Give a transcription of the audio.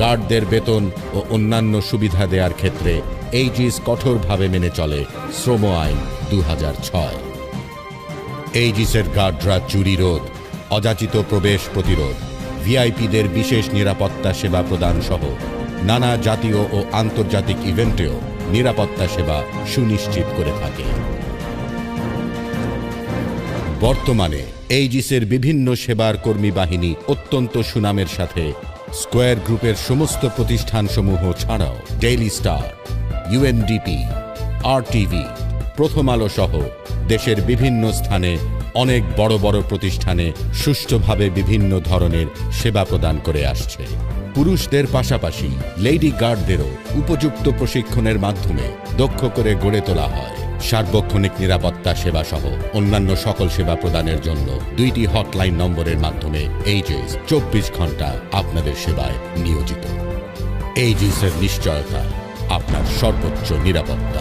গার্ডদের বেতন ও অন্যান্য সুবিধা দেওয়ার ক্ষেত্রে এইজিস কঠোরভাবে মেনে চলে শ্রম আইন 2006। এইজিসের গার্ডরা চুরি রোধ, অযাচিত প্রবেশ প্রতিরোধ, ভিআইপিদের বিশেষ নিরাপত্তা সেবা প্রদান সহ নানা জাতীয় ও আন্তর্জাতিক ইভেন্টেও নিরাপত্তা সেবা সুনিশ্চিত করে থাকে। বর্তমানে এইজিসের বিভিন্ন সেবার কর্মী বাহিনী অত্যন্ত সুনামের সাথে স্কয়ার গ্রুপের সমস্ত প্রতিষ্ঠানসমূহ ছাড়াও ডেইলি স্টার, ইউএনডিপি, আরটিভি, প্রথম আলো সহ দেশের বিভিন্ন স্থানে অনেক বড় বড় প্রতিষ্ঠানে সুষ্ঠুভাবে বিভিন্ন ধরনের সেবা প্রদান করে আসছে। পুরুষদের পাশাপাশি লেডি গার্ডদেরও উপযুক্ত প্রশিক্ষণের মাধ্যমে দক্ষ করে গড়ে তোলা হয়। সার্বক্ষণিক নিরাপত্তা সেবা সহ অন্যান্য সকল সেবা প্রদানের জন্য 2টি হটলাইন নম্বরের মাধ্যমে এইজিস 24 ঘন্টা আপনাদের সেবায় নিয়োজিত। এইজিসের নিশ্চয়তা আপনার সর্বোচ্চ নিরাপত্তা।